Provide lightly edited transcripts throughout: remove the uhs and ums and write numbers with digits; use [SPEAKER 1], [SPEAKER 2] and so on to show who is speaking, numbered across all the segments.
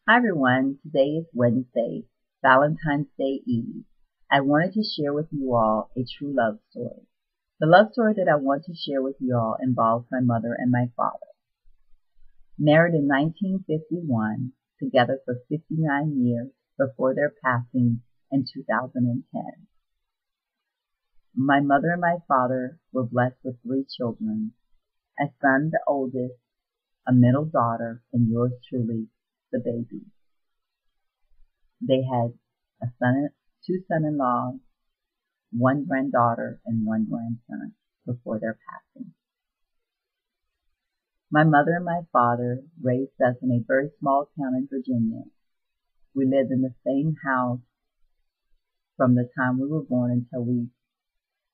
[SPEAKER 1] Hi everyone, today is Wednesday, Valentine's Day Eve. I wanted to share with you all a true love story. The love story that I want to share with you all involves my mother and my father. Married in 1951, together for 59 years before their passing in 2010. My mother and my father were blessed with 3 children, a son, the oldest, a middle daughter, and yours truly, the baby. They had a son, 2 son-in-laws, 1 granddaughter, and 1 grandson before their passing. My mother and my father raised us in a very small town in Virginia. We lived in the same house from the time we were born until we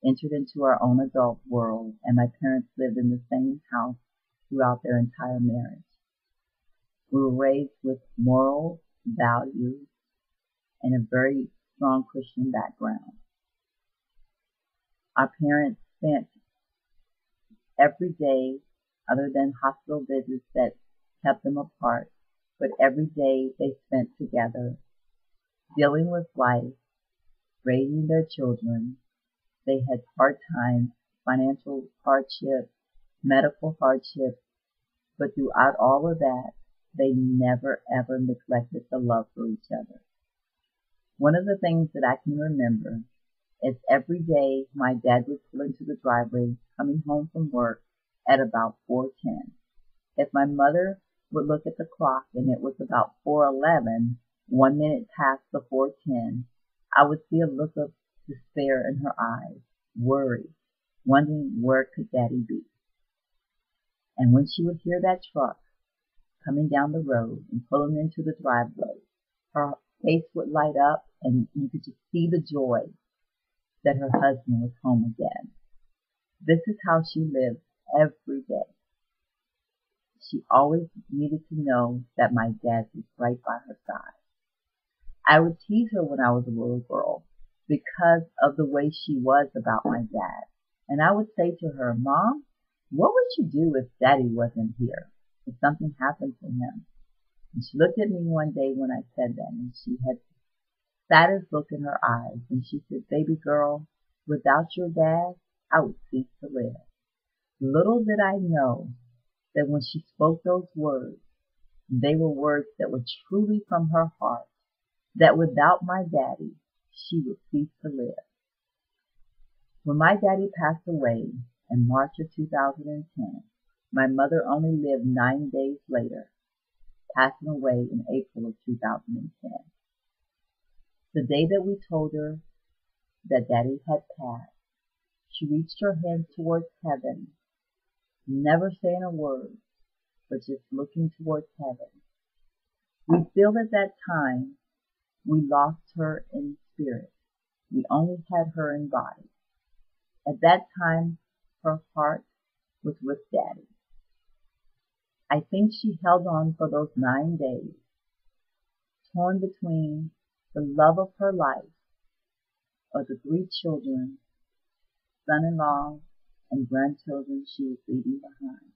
[SPEAKER 1] entered into our own adult world, and my parents lived in the same house throughout their entire marriage. We were raised with moral values and a very strong Christian background. Our parents spent every day, other than hospital visits that kept them apart, but every day they spent together dealing with life, raising their children. They had part-time financial hardship, medical hardship, but throughout all of that, they never ever neglected the love for each other. One of the things that I can remember is every day my dad would pull into the driveway coming home from work at about 4:10. If my mother would look at the clock and it was about 4:11, 1 minute past the 4:10, I would see a look of despair in her eyes, worry, wondering where could Daddy be. And when she would hear that truck coming down the road and pulling into the driveway, her face would light up and you could just see the joy that her husband was home again. This is how she lived every day. She always needed to know that my dad was right by her side. I would tease her when I was a little girl because of the way she was about my dad. And I would say to her, "Mom, what would you do if Daddy wasn't here? If something happened to him?" And she looked at me one day when I said that, and she had saddest look in her eyes, and she said, "Baby girl, without your dad, I would cease to live." Little did I know that when she spoke those words, they were words that were truly from her heart, that without my daddy, she would cease to live. When my daddy passed away in March of 2010, my mother only lived 9 days later, passing away in April of 2010. The day that we told her that Daddy had passed, she reached her hands towards heaven, never saying a word, but just looking towards heaven. We feel at that time we lost her in spirit. We only had her in body. At that time, her heart was with Daddy. I think she held on for those 9 days, torn between the love of her life or the 3 children, son-in-law, and grandchildren she was leaving behind.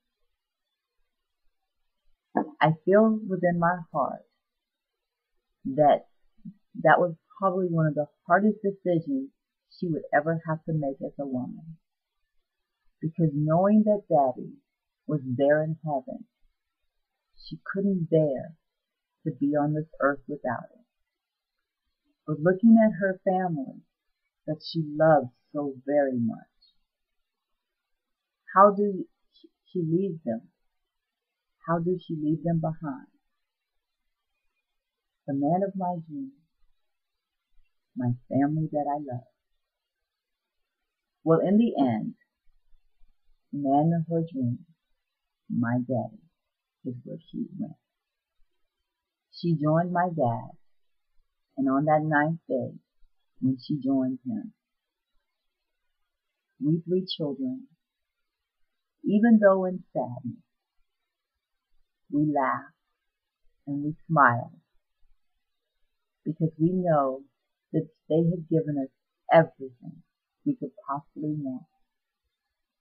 [SPEAKER 1] I feel within my heart that that was probably one of the hardest decisions she would ever have to make as a woman. Because knowing that Daddy was there in heaven, she couldn't bear to be on this earth without him. But looking at her family that she loved so very much, how do she leave them? How did she leave them behind? The man of my dreams, my family that I love. Well, in the end, the man of her dreams, my daddy, is where she went. She joined my dad, and on that 9th day, when she joined him, we 3 children, even though in sadness, we laughed and we smiled because we know that they had given us everything we could possibly want.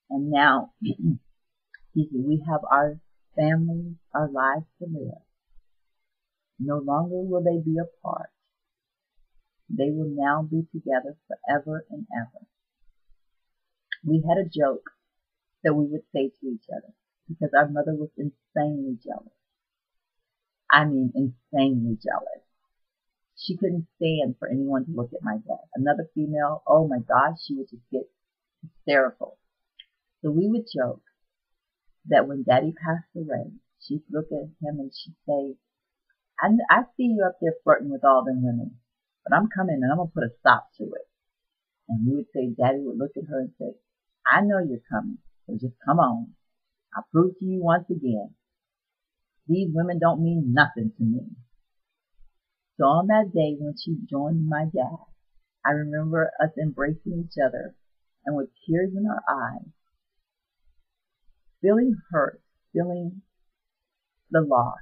[SPEAKER 1] And now we have our families, our lives to live. No longer will they be apart. They will now be together forever and ever. We had a joke that we would say to each other because our mother was insanely jealous. I mean, insanely jealous. She couldn't stand for anyone to look at my dad. Another female, oh my gosh, she would just get hysterical. So we would joke that when Daddy passed away, she'd look at him and she'd say, I see you up there flirting with all them women, but I'm coming and I'm going to put a stop to it. And we would say, Daddy would look at her and say, I know you're coming, so just come on. I'll prove to you once again. These women don't mean nothing to me. So on that day when she joined my dad, I remember us embracing each other and with tears in our eyes, feeling hurt, feeling the loss.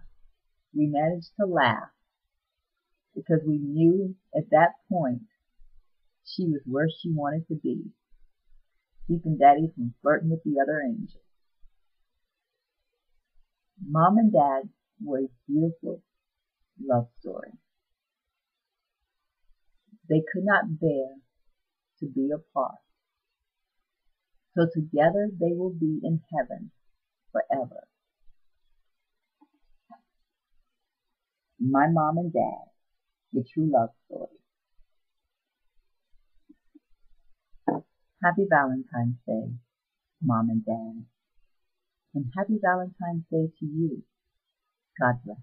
[SPEAKER 1] We managed to laugh because we knew at that point she was where she wanted to be, keeping Daddy from flirting with the other angels. Mom and Dad were a beautiful love story. They could not bear to be apart. So together they will be in heaven forever. My mom and dad, the true love story. Happy Valentine's Day, Mom and Dad. And happy Valentine's Day to you. God bless.